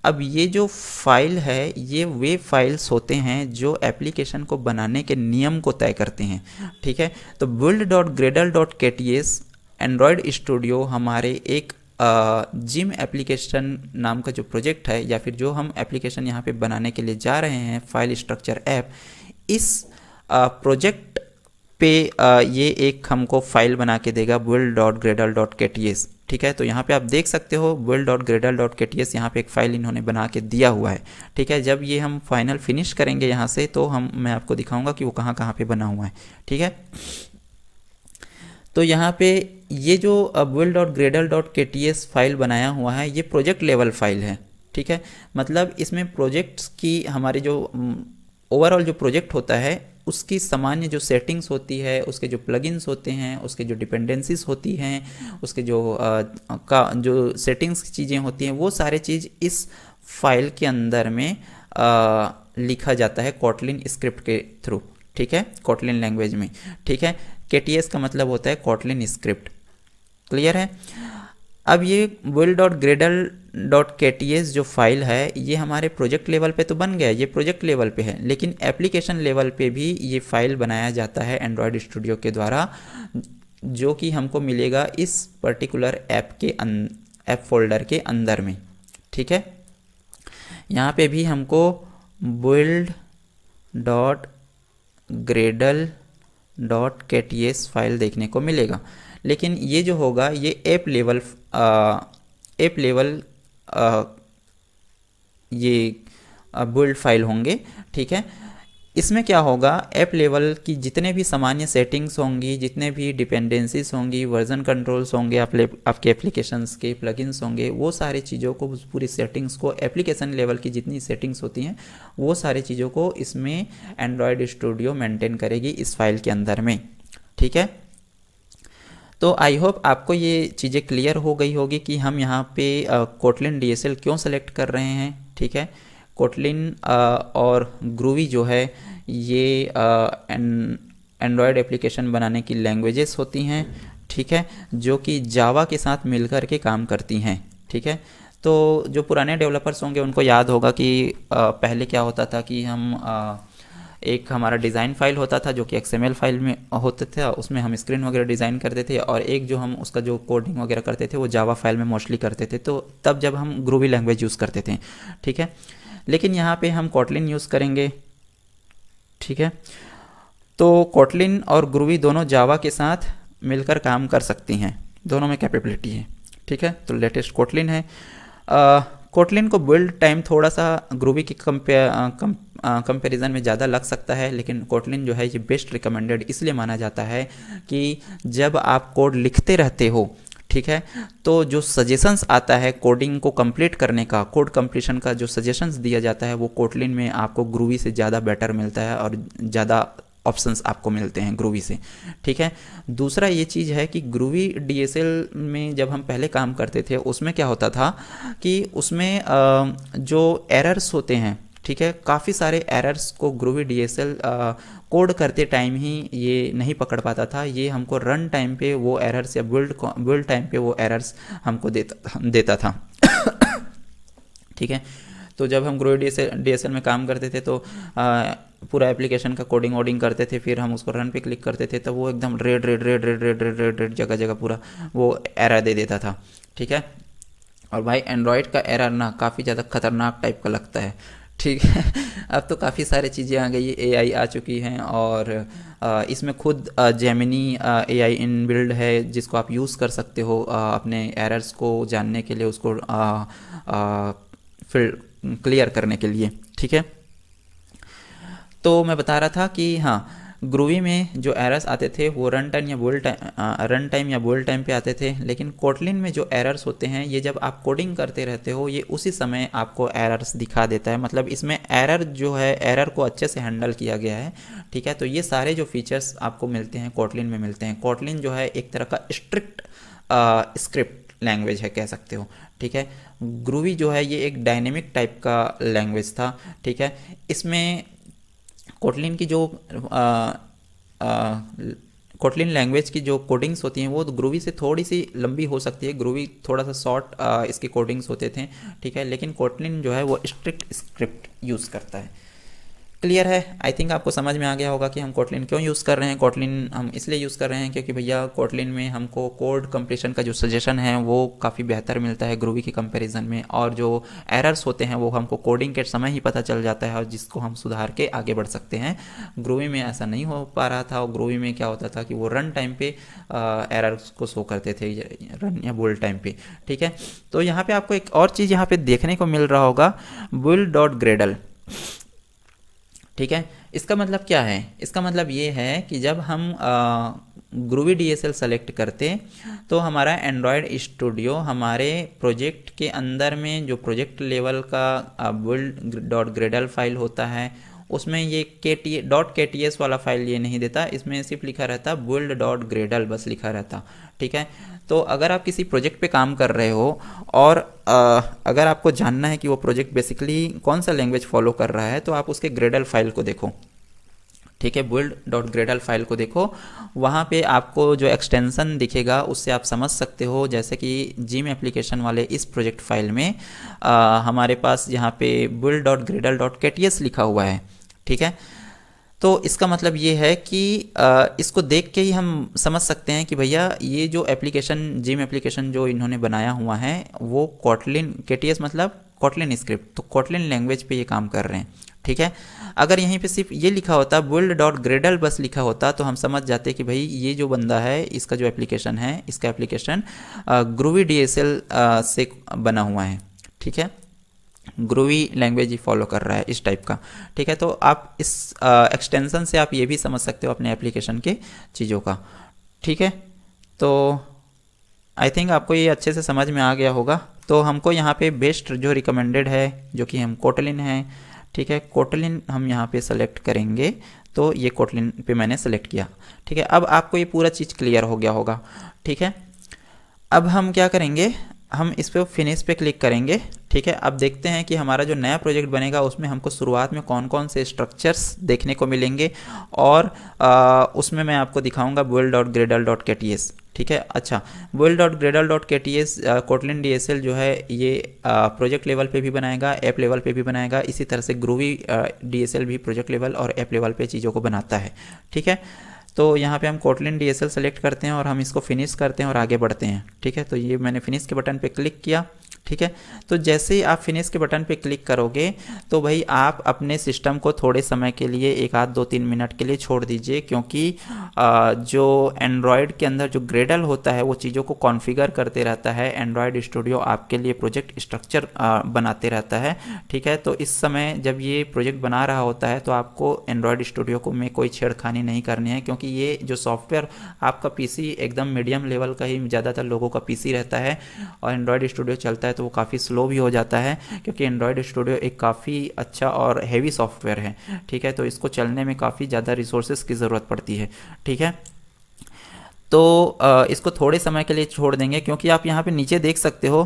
अब ये जो फाइल है ये वे फाइल्स होते हैं जो एप्लीकेशन को बनाने के नियम को तय करते हैं, ठीक है। तो build.gradle.kts एंड्रॉयड स्टूडियो हमारे एक जिम एप्लीकेशन नाम का जो प्रोजेक्ट है, या फिर जो हम एप्लीकेशन यहाँ पे बनाने के लिए जा रहे हैं, फाइल स्ट्रक्चर ऐप, इस प्रोजेक्ट पे ये एक हमको फाइल बना के देगा build.gradle.kts, ठीक है। तो यहाँ पे आप देख सकते हो build.gradle.kts यहाँ पे एक फ़ाइल इन्होंने बना के दिया हुआ है, ठीक है। जब ये हम फाइनल फिनिश करेंगे यहाँ से तो मैं आपको दिखाऊंगा कि वो कहाँ कहाँ पे बना हुआ है, ठीक है। तो यहाँ पे ये जो build.gradle.kts फाइल बनाया हुआ है ये प्रोजेक्ट लेवल फाइल है, ठीक है। मतलब इसमें प्रोजेक्ट्स की हमारी जो ओवरऑल जो प्रोजेक्ट होता है उसकी सामान्य जो सेटिंग्स होती है, उसके जो प्लगइन्स होते हैं, उसके जो डिपेंडेंसीज होती हैं, उसके जो सेटिंग्स की चीज़ें होती हैं, वो सारे चीज़ इस फाइल के अंदर में लिखा जाता है कोटलिन स्क्रिप्ट के थ्रू, ठीक है, कोटलिन लैंग्वेज में, ठीक है। KTS का मतलब होता है कोटलिन स्क्रिप्ट, क्लियर है। अब ये build.gradle.kts जो फाइल है ये हमारे प्रोजेक्ट लेवल पे तो बन गया, ये प्रोजेक्ट लेवल पे है, लेकिन एप्लीकेशन लेवल पे भी ये फाइल बनाया जाता है एंड्रॉयड स्टूडियो के द्वारा, जो कि हमको मिलेगा इस पर्टिकुलर ऐप फोल्डर के अंदर में, ठीक है। यहाँ पे भी हमको build.gradle.kts फाइल देखने को मिलेगा, लेकिन ये जो होगा ये ऐप लेवल ये बिल्ड फाइल होंगे, ठीक है। इसमें क्या होगा, ऐप लेवल की जितने भी सामान्य सेटिंग्स होंगी, जितने भी डिपेंडेंसीज होंगी, वर्जन कंट्रोल्स होंगे, आपके एप्लीकेशंस के प्लगइन्स होंगे, वो सारी चीज़ों को, पूरी सेटिंग्स को, एप्लीकेशन लेवल की जितनी सेटिंग्स होती हैं वो सारी चीज़ों को इसमें एंड्रॉयड स्टूडियो मेंटेन करेगी इस फाइल के अंदर में, ठीक है। तो आई होप आपको ये चीज़ें क्लियर हो गई होगी कि हम यहाँ पे कोटलिन डीएसएल क्यों सेलेक्ट कर रहे हैं। ठीक है, कोटलिन और ग्रूवी जो है ये एंड्रॉयड एप्लीकेशन बनाने की लैंग्वेजेस होती हैं। ठीक है, जो कि जावा के साथ मिलकर के काम करती हैं। ठीक है, तो जो पुराने डेवलपर्स होंगे उनको याद होगा कि पहले क्या होता था कि हम एक हमारा डिज़ाइन फाइल होता था जो कि XML फाइल में होता था, उसमें हम स्क्रीन वगैरह डिज़ाइन करते थे, और एक जो हम उसका जो कोडिंग वगैरह करते थे वो जावा फाइल में मोस्टली करते थे। तो तब जब हम ग्रूवी लैंग्वेज यूज़ करते थे। ठीक है, लेकिन यहाँ पे हम कोटलिन यूज़ करेंगे। ठीक है, तो कोटलिन और ग्रूवी दोनों जावा के साथ मिलकर काम कर सकती हैं, दोनों में कैपेबिलिटी है। ठीक है, तो लेटेस्ट कोटलिन है। कोटलिन को बिल्ड टाइम थोड़ा सा ग्रूवी की कंपैरिजन में ज़्यादा लग सकता है, लेकिन कोटलिन जो है ये बेस्ट रिकमेंडेड इसलिए माना जाता है कि जब आप कोड लिखते रहते हो, ठीक है, तो जो सजेशंस आता है कोडिंग को कंप्लीट करने का, कोड कंप्लीशन का जो सजेशंस दिया जाता है वो कोटलिन में आपको ग्रूवी से ज़्यादा बेटर मिलता है और ज़्यादा ऑप्शंस आपको मिलते हैं ग्रूवी से। ठीक है, दूसरा ये चीज़ है कि ग्रूवी डीएसएल में जब हम पहले काम करते थे उसमें क्या होता था कि उसमें जो एरर्स होते हैं, ठीक है, काफ़ी सारे एरर्स को ग्रूवी डीएसएल कोड करते टाइम ही ये नहीं पकड़ पाता था। ये हमको रन टाइम पे वो एरर्स या बिल्ड टाइम पे वो एरर्स हमको देता था। ठीक है, तो जब हम ग्रूवी डीएसएल में काम करते थे तो पूरा एप्लीकेशन का कोडिंग वोडिंग करते थे, फिर हम उसको रन पे क्लिक करते थे तो वो एकदम रेड जगह जगह पूरा वो एरर दे देता था। ठीक है, और भाई एंड्रॉयड का एरर ना काफ़ी ज़्यादा खतरनाक टाइप का लगता है। ठीक है, अब तो काफ़ी सारी चीज़ें आ गई, AI आ चुकी हैं, और इसमें खुद जेमिनी AI इन बिल्ड है जिसको आप यूज़ कर सकते हो अपने एरर्स को जानने के लिए, उसको फिर क्लियर करने के लिए। ठीक है, तो मैं बता रहा था कि हाँ, ग्रूवी में जो एरर्स आते थे वो रन टाइम या बोल्ड टाइम पे आते थे, लेकिन कोटलिन में जो एरर्स होते हैं ये जब आप कोडिंग करते रहते हो ये उसी समय आपको एरर्स दिखा देता है। मतलब इसमें एरर जो है, एरर को अच्छे से हैंडल किया गया है। ठीक है, तो ये सारे जो फीचर्स आपको मिलते हैं कोटलिन में मिलते हैं। कोटलिन जो है एक तरह का स्ट्रिक्ट स्क्रिप्ट लैंग्वेज है कह सकते हो। ठीक है, ग्रूवी जो है ये एक डायनेमिक टाइप का लैंग्वेज था। ठीक है, इसमें कोटलिन की जो कोटलिन लैंग्वेज की जो कोडिंग्स होती हैं वो ग्रूवी से थोड़ी सी लंबी हो सकती है। ग्रूवी थोड़ा सा शॉर्ट इसके कोडिंग्स होते थे। ठीक है, लेकिन कोटलिन जो है वो स्ट्रिक्ट स्क्रिप्ट यूज़ करता है। क्लियर है? आई थिंक आपको समझ में आ गया होगा कि हम कोटलिन क्यों यूज़ कर रहे हैं। कोटलिन हम इसलिए यूज़ कर रहे हैं क्योंकि भैया कोटलिन में हमको कोड कंप्लीशन का जो सजेशन है वो काफ़ी बेहतर मिलता है ग्रूवी की कंपैरिजन में, और जो एरर्स होते हैं वो हमको कोडिंग के समय ही पता चल जाता है और जिसको हम सुधार के आगे बढ़ सकते हैं। ग्रूवी में ऐसा नहीं हो पा रहा था, और ग्रूवी में क्या होता था कि वो रन टाइम पे एरर्स को शो करते थे, रन या बोल्ड टाइम पे। ठीक है, तो यहाँ पे आपको एक और चीज़ यहाँ पे देखने को मिल रहा होगा, build.gradle। ठीक है, इसका मतलब क्या है? इसका मतलब ये है कि जब हम ग्रूवी डीएसएल सेलेक्ट करते तो हमारा एंड्रॉयड स्टूडियो हमारे प्रोजेक्ट के अंदर में जो प्रोजेक्ट लेवल का build.gradle फाइल होता है उसमें ये .kts वाला फाइल ये नहीं देता। इसमें सिर्फ लिखा रहता build.gradle बस लिखा रहता। ठीक है, तो अगर आप किसी प्रोजेक्ट पे काम कर रहे हो और अगर आपको जानना है कि वो प्रोजेक्ट बेसिकली कौन सा लैंग्वेज फॉलो कर रहा है तो आप उसके ग्रेडल फाइल को देखो। ठीक है, build.gradle फाइल को देखो, वहाँ पे आपको जो एक्सटेंशन दिखेगा उससे आप समझ सकते हो। जैसे कि जिम एप्लीकेशन वाले इस प्रोजेक्ट फाइल में हमारे पास यहाँ पे build.gradle.kts लिखा हुआ है। ठीक है, तो इसका मतलब ये है कि इसको देख के ही हम समझ सकते हैं कि भैया ये जो एप्लीकेशन, जिम एप्लीकेशन जो इन्होंने बनाया हुआ है वो कोटलिन, KTS मतलब कोटलिन स्क्रिप्ट, तो कोटलिन लैंग्वेज पे ये काम कर रहे हैं। ठीक है, अगर यहीं पे सिर्फ ये लिखा होता build.gradle बस लिखा होता तो हम समझ जाते कि भाई ये जो बंदा है, इसका जो एप्लीकेशन है, इसका एप्लीकेशन ग्रूवी डीएसएल से बना हुआ है। ठीक है, ग्रूवी लैंग्वेज ही फॉलो कर रहा है इस टाइप का। ठीक है, तो आप इस एक्सटेंशन से आप ये भी समझ सकते हो अपने एप्लीकेशन के चीज़ों का। ठीक है, तो आई थिंक आपको ये अच्छे से समझ में आ गया होगा। तो हमको यहाँ पे बेस्ट जो रिकमेंडेड है जो कि हम कोटलिन है। ठीक है, कोटलिन हम यहाँ पे सेलेक्ट करेंगे, तो ये कोटलिन पे मैंने सेलेक्ट किया। ठीक है, अब आपको ये पूरा चीज़ क्लियर हो गया होगा। ठीक है, अब हम क्या करेंगे, हम इस पे फिनिश पे क्लिक करेंगे। ठीक है, अब देखते हैं कि हमारा जो नया प्रोजेक्ट बनेगा उसमें हमको शुरुआत में कौन कौन से स्ट्रक्चर्स देखने को मिलेंगे, और उसमें मैं आपको दिखाऊंगा build.gradle.kts। ठीक है, अच्छा, build.gradle.kts कोटलिन DSL जो है ये प्रोजेक्ट लेवल पे भी बनाएगा, ऐप लेवल पे भी बनाएगा। इसी तरह से ग्रूवी DSL भी प्रोजेक्ट लेवल और ऐप लेवल पे चीज़ों को बनाता है। ठीक है, तो यहाँ पे हम कोटलिन DSL सेलेक्ट करते हैं और हम इसको फिनिश करते हैं और आगे बढ़ते हैं। ठीक है, तो ये मैंने फिनिश के बटन पे क्लिक किया। ठीक है, तो जैसे ही आप फिनिश के बटन पे क्लिक करोगे तो भाई आप अपने सिस्टम को थोड़े समय के लिए 1 आध 2 3 मिनट के लिए छोड़ दीजिए, क्योंकि जो एंड्रॉयड के अंदर जो ग्रेडल होता है वो चीज़ों को कॉन्फ़िगर करते रहता है। एंड्रॉयड स्टूडियो आपके लिए प्रोजेक्ट स्ट्रक्चर बनाते रहता है। ठीक है, तो इस समय जब ये प्रोजेक्ट बना रहा होता है तो आपको एंड्रॉयड स्टूडियो को में कोई छेड़खानी नहीं करनी है, क्योंकि ये जो सॉफ्टवेयर आपका पीसी एकदम मीडियम लेवल का ही ज़्यादातर लोगों का पीसी रहता है, और एंड्रॉयड स्टूडियो चलता है तो वो काफ़ी स्लो भी हो जाता है, क्योंकि एंड्रॉयड स्टूडियो एक काफ़ी अच्छा और हैवी सॉफ्टवेयर है। ठीक है, तो इसको चलने में काफ़ी ज़्यादा रिसोर्सेज की ज़रूरत पड़ती है। ठीक है, तो इसको थोड़े समय के लिए छोड़ देंगे, क्योंकि आप यहाँ पे नीचे देख सकते हो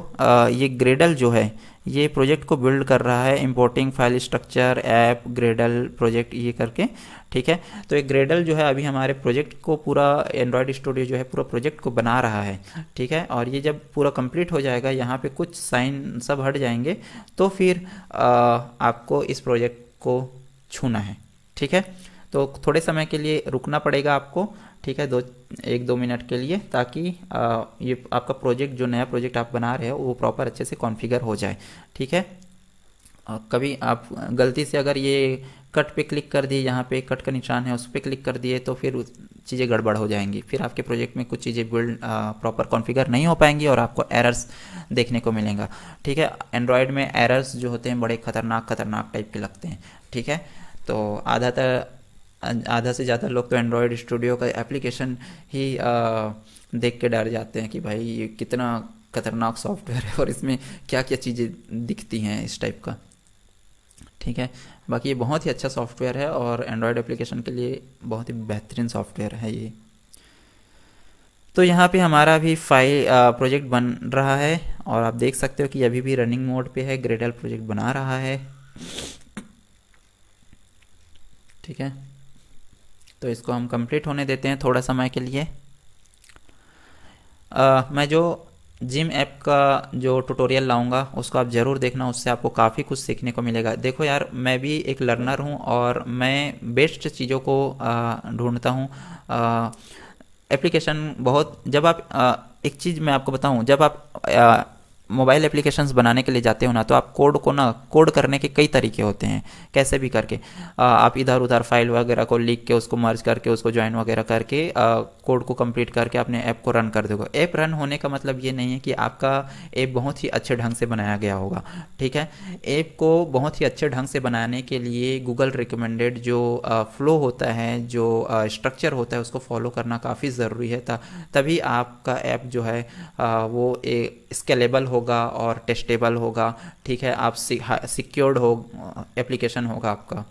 ये ग्रेडल जो है ये प्रोजेक्ट को बिल्ड कर रहा है, importing file structure app Gradle project ये करके। ठीक है, तो एक ग्रेडल जो है अभी हमारे प्रोजेक्ट को पूरा एंड्रॉयड स्टूडियो जो है पूरा प्रोजेक्ट को बना रहा है। ठीक है, और ये जब पूरा कंप्लीट हो जाएगा, यहाँ पे कुछ साइन सब हट जाएंगे, तो फिर आपको इस प्रोजेक्ट को छूना है। ठीक है, तो थोड़े समय के लिए रुकना पड़ेगा आपको। ठीक है, 1-2 मिनट के लिए, ताकि ये आपका प्रोजेक्ट जो नया प्रोजेक्ट आप बना रहे हो वो प्रॉपर अच्छे से कॉन्फ़िगर हो जाए। ठीक है, कभी आप गलती से अगर ये कट पे क्लिक कर दिए, यहाँ पे कट का निशान है उस पर क्लिक कर दिए, तो फिर चीज़ें गड़बड़ हो जाएंगी, फिर आपके प्रोजेक्ट में कुछ चीज़ें बिल्ड प्रॉपर कॉन्फ़िगर नहीं हो पाएंगी और आपको एरर्स देखने को मिलेगा। ठीक है, एंड्रॉयड में एरर्स जो होते हैं बड़े खतरनाक टाइप के लगते हैं। ठीक है, तो आधा से ज़्यादा लोग तो एंड्रॉयड स्टूडियो का एप्लीकेशन ही देख के डर जाते हैं कि भाई ये कितना खतरनाक सॉफ्टवेयर है और इसमें क्या क्या चीज़ें दिखती हैं इस टाइप का। ठीक है, बाकी ये बहुत ही अच्छा सॉफ्टवेयर है और एंड्रॉयड एप्लीकेशन के लिए बहुत ही बेहतरीन सॉफ्टवेयर है ये। तो यहाँ पे हमारा भी फाइल प्रोजेक्ट बन रहा है और आप देख सकते हो कि अभी भी रनिंग मोड पे है, ग्रेडल प्रोजेक्ट बना रहा है। ठीक है, तो इसको हम कंप्लीट होने देते हैं थोड़ा समय के लिए। मैं जो जिम ऐप का जो ट्यूटोरियल लाऊंगा उसको आप ज़रूर देखना, उससे आपको काफ़ी कुछ सीखने को मिलेगा। देखो यार, मैं भी एक लर्नर हूँ और मैं बेस्ट चीज़ों को ढूंढता हूँ। एप्लीकेशन बहुत, जब आप एक चीज़ मैं आपको बताऊँ, जब आप मोबाइल एप्लीकेशंस बनाने के लिए जाते हो ना, तो आप कोड करने के कई तरीके होते हैं, कैसे भी करके आप इधर उधर फाइल वगैरह को लिख के उसको मर्ज करके उसको ज्वाइन वगैरह करके कोड को कंप्लीट करके अपने ऐप को रन कर दोगे। ऐप रन होने का मतलब ये नहीं है कि आपका ऐप बहुत ही अच्छे ढंग से बनाया गया होगा। ठीक है, ऐप को बहुत ही अच्छे ढंग से बनाने के लिए गूगल रिकमेंडेड जो फ्लो होता है, जो स्ट्रक्चर होता है, उसको फॉलो करना काफ़ी ज़रूरी है, तभी आपका ऐप जो है वो स्केलेबल होगा और टेस्टेबल होगा। ठीक है, आप सिक्योर्ड हो एप्लीकेशन होगा आपका।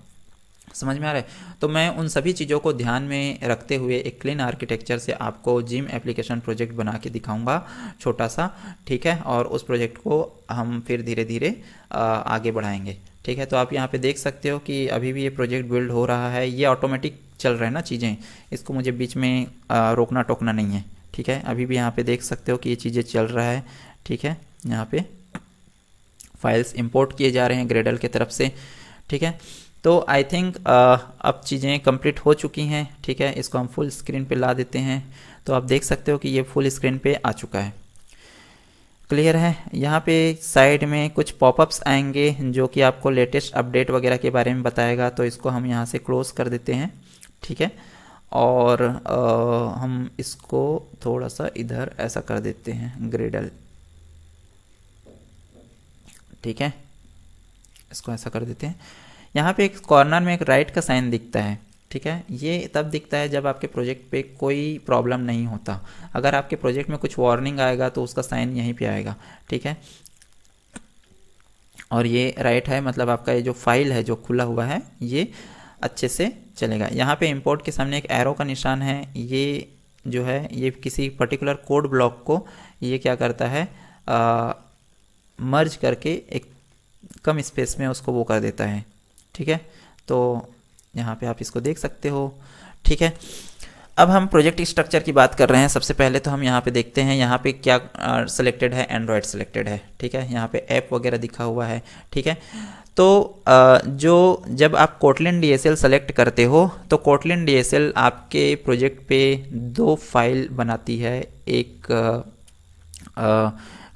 समझ में आ रहा है? तो मैं उन सभी चीज़ों को ध्यान में रखते हुए एक क्लीन आर्किटेक्चर से आपको जिम एप्लीकेशन प्रोजेक्ट बना के दिखाऊंगा, छोटा सा। ठीक है, और उस प्रोजेक्ट को हम फिर धीरे धीरे आगे बढ़ाएंगे। ठीक है, तो आप यहाँ पे देख सकते हो कि अभी भी ये प्रोजेक्ट बिल्ड हो रहा है। ये ऑटोमेटिक चल रहा है ना चीज़ें, इसको मुझे बीच में रोकना टोकना नहीं है। ठीक है, अभी भी यहाँ पे देख सकते हो कि ये चीज़ें चल रहा है। ठीक है, यहाँ पे फाइल्स इंपोर्ट किए जा रहे हैं ग्रेडल की तरफ से। ठीक है, तो आई थिंक अब चीज़ें कंप्लीट हो चुकी हैं। ठीक है, इसको हम फुल स्क्रीन पे ला देते हैं, तो आप देख सकते हो कि ये फुल स्क्रीन पे आ चुका है। क्लियर है? यहाँ पे साइड में कुछ पॉपअप्स आएंगे जो कि आपको लेटेस्ट अपडेट वगैरह के बारे में बताएगा, तो इसको हम यहाँ से क्लोज कर देते हैं। ठीक है, और हम इसको थोड़ा सा इधर ऐसा कर देते हैं ग्रेडल। ठीक है, इसको ऐसा कर देते हैं। यहाँ पे एक कॉर्नर में एक राइट का साइन दिखता है। ठीक है, ये तब दिखता है जब आपके प्रोजेक्ट पे कोई प्रॉब्लम नहीं होता। अगर आपके प्रोजेक्ट में कुछ वार्निंग आएगा तो उसका साइन यहीं पे आएगा। ठीक है, और ये राइट है, मतलब आपका ये जो फाइल है जो खुला हुआ है ये अच्छे से चलेगा। यहाँ पे इंपोर्ट के सामने एक एरो का निशान है, ये जो है ये किसी पर्टिकुलर कोड ब्लॉक को ये क्या करता है, मर्ज करके एक कम स्पेस में उसको वो कर देता है। ठीक है, तो यहाँ पे आप इसको देख सकते हो। ठीक है, अब हम प्रोजेक्ट स्ट्रक्चर की बात कर रहे हैं। सबसे पहले तो हम यहाँ पे देखते हैं यहाँ पे क्या सिलेक्टेड है, एंड्रॉयड सिलेक्टेड है। ठीक है, यहाँ पे ऐप वगैरह दिखा हुआ है। ठीक है, तो जो जब आप कोटलिन DSL सेलेक्ट करते हो तो कोटलिन DSL आपके प्रोजेक्ट पे दो फाइल बनाती है, एक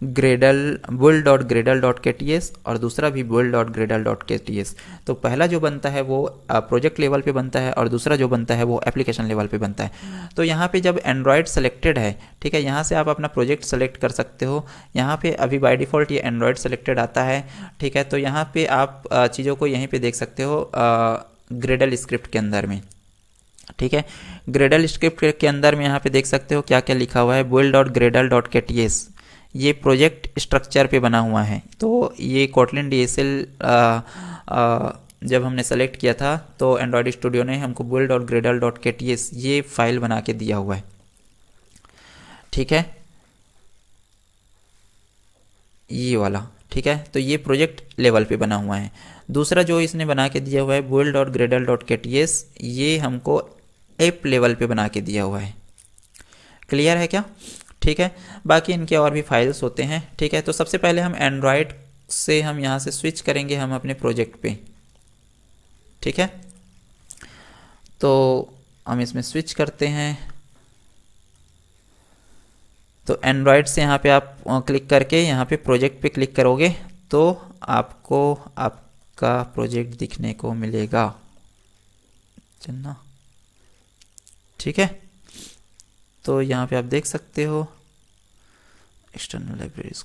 build.gradle.kts और दूसरा भी build.gradle.kts। तो पहला जो बनता है वो प्रोजेक्ट लेवल पे बनता है और दूसरा जो बनता है वो एप्लीकेशन लेवल पे बनता है। तो यहाँ पे जब एंड्रॉयड सेलेक्टेड है, ठीक है, यहाँ से आप अपना प्रोजेक्ट सेलेक्ट कर सकते हो। यहाँ पे अभी बाय डिफ़ॉल्ट ये एंड्रॉयड सेलेक्टेड आता है। ठीक है, तो यहाँ पे आप चीज़ों को यहीं पर देख सकते हो ग्रेडल स्क्रिप्ट के अंदर में। ठीक है, ग्रेडल स्क्रिप्ट के अंदर में यहाँ पे देख सकते हो क्या क्या लिखा हुआ है, build.gradle.kts। ये प्रोजेक्ट स्ट्रक्चर पे बना हुआ है। तो ये कोटलिन DSL जब हमने सेलेक्ट किया था तो एंड्रॉयड स्टूडियो ने हमको build.gradle.kts ये फाइल बना के दिया हुआ है। ठीक है, ये वाला। ठीक है, तो ये प्रोजेक्ट लेवल पे बना हुआ है। दूसरा जो इसने बना के दिया हुआ है build.gradle.kts, ये हमको ऐप लेवल पे बना के दिया हुआ है। क्लियर है क्या? ठीक है, बाकी इनके और भी फाइल्स होते हैं। ठीक है, तो सबसे पहले हम एंड्रॉयड से हम यहाँ से स्विच करेंगे हम अपने प्रोजेक्ट पे। ठीक है, तो हम इसमें स्विच करते हैं। तो एंड्रॉयड से यहाँ पे आप क्लिक करके यहाँ पे प्रोजेक्ट पे क्लिक करोगे तो आपको आपका प्रोजेक्ट दिखने को मिलेगा। चलना, ठीक है, तो यहाँ पे आप देख सकते हो एक्सटर्नल लाइब्रेरीज।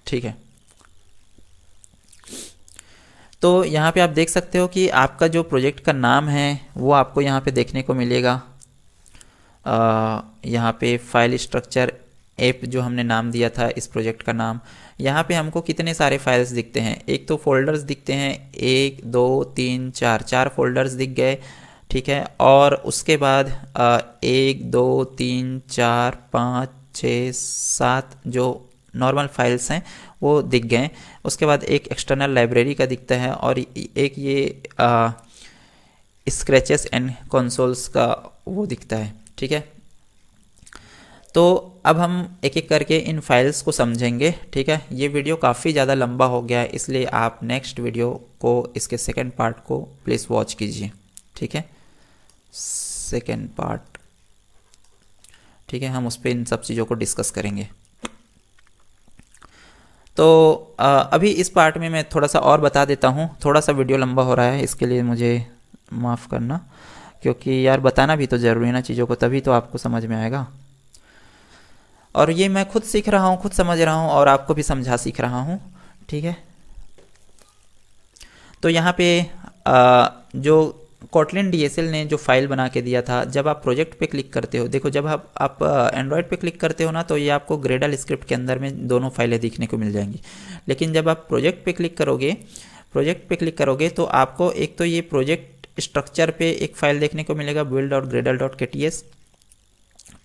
ठीक है, तो यहाँ पे आप देख सकते हो कि आपका जो प्रोजेक्ट का नाम है वो आपको यहाँ पे देखने को मिलेगा। यहाँ पे फाइल स्ट्रक्चर ऐप जो हमने नाम दिया था इस प्रोजेक्ट का नाम, यहाँ पे हमको कितने सारे फाइल्स दिखते हैं। एक तो फोल्डर्स दिखते हैं, 1 2 3 4 फोल्डर्स दिख गए। ठीक है, और उसके बाद 1 2 3 4 5 6 7 जो नॉर्मल फाइल्स हैं वो दिख गए। उसके बाद एक एक्सटर्नल लाइब्रेरी का दिखता है और एक ये स्क्रैचेस एंड कंसोल्स का वो दिखता है। ठीक है, तो अब हम एक एक करके इन फाइल्स को समझेंगे। ठीक है, ये वीडियो काफ़ी ज़्यादा लंबा हो गया है, इसलिए आप नेक्स्ट वीडियो को इसके सेकंड पार्ट को प्लीज़ वॉच कीजिए। ठीक है, सेकंड पार्ट। ठीक है, हम उस पर इन सब चीज़ों को डिस्कस करेंगे। तो अभी इस पार्ट में मैं थोड़ा सा और बता देता हूँ। थोड़ा सा वीडियो लंबा हो रहा है, इसके लिए मुझे माफ़ करना, क्योंकि यार बताना भी तो ज़रूरी है ना चीज़ों को, तभी तो आपको समझ में आएगा। और ये मैं खुद सीख रहा हूँ, खुद समझ रहा हूँ और आपको भी समझा सीख रहा हूँ। ठीक है, तो यहाँ पे जो कोटलिन DSL ने जो फाइल बना के दिया था, जब आप प्रोजेक्ट पे क्लिक करते हो, देखो जब आप एंड्रॉयड पे क्लिक करते हो ना तो ये आपको ग्रेडल स्क्रिप्ट के अंदर में दोनों फाइलें दिखने को मिल जाएंगी। लेकिन जब आप प्रोजेक्ट पे क्लिक करोगे तो आपको एक तो ये प्रोजेक्ट स्ट्रक्चर पे एक फाइल देखने को मिलेगा build.gradle.kts।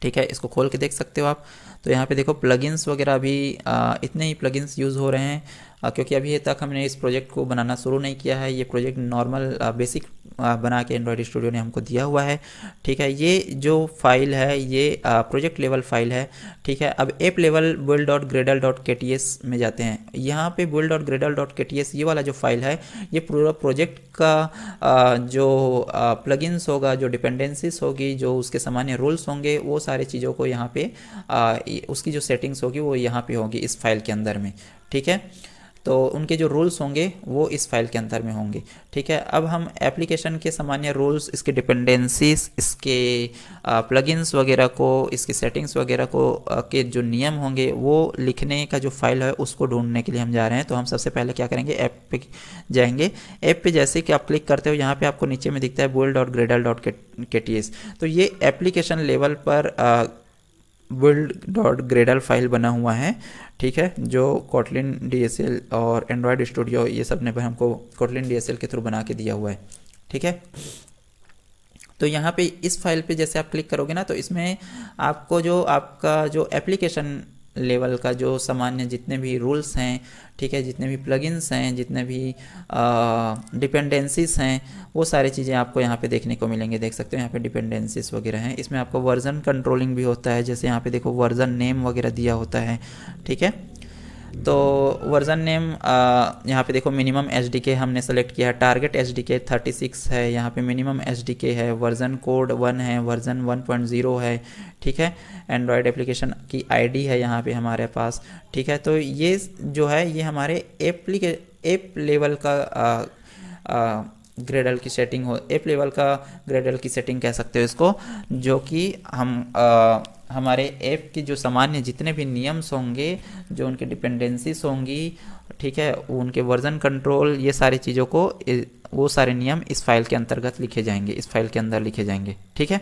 ठीक है, इसको खोल के देख सकते हो आप। तो यहाँ पे देखो प्लगइन्स वगैरह अभी इतने ही प्लगइन्स यूज़ हो रहे हैं क्योंकि अभी तक हमने इस प्रोजेक्ट को बनाना शुरू नहीं किया है। ये प्रोजेक्ट नॉर्मल बेसिक बना के एंड्रॉयड स्टूडियो ने हमको दिया हुआ है। ठीक है, ये जो फाइल है ये प्रोजेक्ट लेवल फाइल है। ठीक है, अब ऐप लेवल build.gradle.kts में जाते हैं। यहाँ पे build.gradle.kts ये वाला जो फाइल है ये पूरा प्रोजेक्ट का जो प्लगइन्स होगा, जो डिपेंडेंसीज होगी, जो उसके सामान्य रूल्स होंगे, वो सारी चीज़ों को यहाँ पे उसकी जो सेटिंग्स होगी वो यहाँ पे होगी इस फाइल के अंदर में। ठीक है, तो उनके जो रूल्स होंगे वो इस फाइल के अंदर में होंगे। ठीक है, अब हम एप्लीकेशन के सामान्य रूल्स, इसके डिपेंडेंसीज, इसके प्लगइन्स वगैरह को, इसकी सेटिंग्स वगैरह को के जो नियम होंगे वो लिखने का जो फाइल है उसको ढूंढने के लिए हम जा रहे हैं। तो हम सबसे पहले क्या करेंगे, ऐप पे जाएंगे। ऐप पे जैसे कि आप क्लिक करते हो यहाँ पे आपको नीचे में दिखता है build.gradle.kts। तो ये एप्लीकेशन लेवल पर build.gradle फाइल बना हुआ है। ठीक है, जो कोटलिन DSL और एंड्रॉयड स्टूडियो ये सब ने हमको कोटलिन DSL के थ्रू बना के दिया हुआ है। ठीक है, तो यहाँ पे इस फाइल पे जैसे आप क्लिक करोगे ना, तो इसमें आपको जो आपका जो एप्लीकेशन लेवल का जो सामान्य जितने भी रूल्स हैं, ठीक है, जितने भी प्लगइन्स हैं, जितने भी डिपेंडेंसीज हैं, वो सारी चीज़ें आपको यहाँ पे देखने को मिलेंगे। देख सकते हो यहाँ पे डिपेंडेंसीज वगैरह हैं। इसमें आपको वर्जन कंट्रोलिंग भी होता है, जैसे यहाँ पे देखो वर्जन नेम वगैरह दिया होता है। ठीक है, तो वर्जन नेम यहाँ पे देखो मिनिमम SDK हमने सेलेक्ट किया है, टारगेट SDK 36 है, यहाँ पे मिनिमम SDK है, वर्जन कोड 1 है, वर्जन 1.0 है। ठीक है, एंड्रॉयड एप्लीकेशन की ID है यहाँ पे हमारे पास। ठीक है, तो ये जो है ये हमारे ऐप लेवल का ग्रेडल की सेटिंग हो, ऐप लेवल का ग्रेडल की सेटिंग कह सकते हो इसको, जो कि हम हमारे ऐप की जो सामान्य जितने भी नियम्स होंगे, जो उनके डिपेंडेंसीज होंगी, ठीक है, उनके वर्जन कंट्रोल, ये सारी चीज़ों को वो सारे नियम इस फाइल के अंतर्गत लिखे जाएंगे, इस फाइल के अंदर लिखे जाएंगे। ठीक है,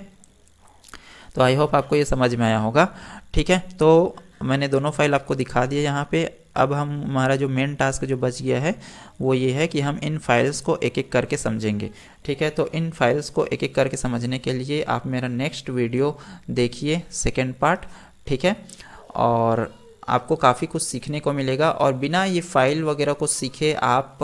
तो आई होप आपको ये समझ में आया होगा। ठीक है, तो मैंने दोनों फाइल आपको दिखा दिए यहाँ पे। अब हमारा जो मेन टास्क जो बच गया है वो ये है कि हम इन फाइल्स को एक एक करके समझेंगे। ठीक है, तो इन फाइल्स को एक एक करके समझने के लिए आप मेरा नेक्स्ट वीडियो देखिए, सेकेंड पार्ट। ठीक है, और आपको काफ़ी कुछ सीखने को मिलेगा। और बिना ये फाइल वगैरह को सीखे आप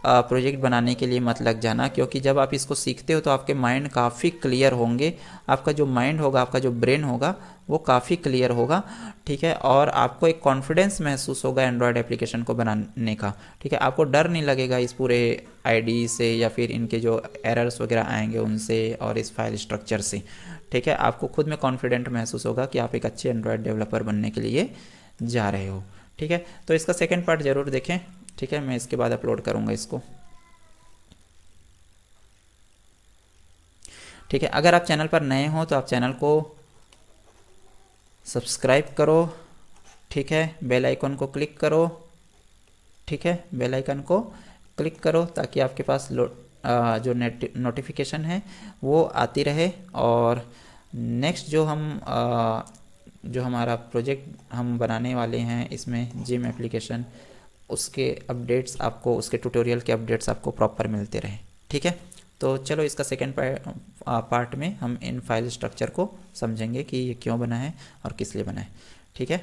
प्रोजेक्ट बनाने के लिए मत लग जाना, क्योंकि जब आप इसको सीखते हो तो आपके माइंड काफ़ी क्लियर होंगे। आपका जो माइंड होगा, आपका जो ब्रेन होगा, वो काफ़ी क्लियर होगा। ठीक है, और आपको एक कॉन्फिडेंस महसूस होगा एंड्रॉयड एप्लीकेशन को बनाने का। ठीक है, आपको डर नहीं लगेगा इस पूरे ID से या फिर इनके जो एरर्स वगैरह आएंगे उनसे और इस फाइल स्ट्रक्चर से। ठीक है, आपको खुद में कॉन्फिडेंट महसूस होगा कि आप एक अच्छे एंड्रॉयड डेवलपर बनने के लिए जा रहे हो। ठीक है, तो इसका सेकेंड पार्ट ज़रूर देखें। ठीक है, मैं इसके बाद अपलोड करूँगा इसको। ठीक है, अगर आप चैनल पर नए हो तो आप चैनल को सब्सक्राइब करो। ठीक है, बेल आइकन को क्लिक करो। ठीक है, बेल आइकन को क्लिक करो ताकि आपके पास जो नोटिफिकेशन है वो आती रहे। और नेक्स्ट जो हमारा प्रोजेक्ट हम बनाने वाले हैं इसमें जिम एप्लीकेशन, उसके अपडेट्स आपको, उसके ट्यूटोरियल के अपडेट्स आपको प्रॉपर मिलते रहे। ठीक है, तो चलो इसका सेकेंड पार्ट में हम इन फाइल स्ट्रक्चर को समझेंगे कि ये क्यों बना है और किस लिए बना है। ठीक है।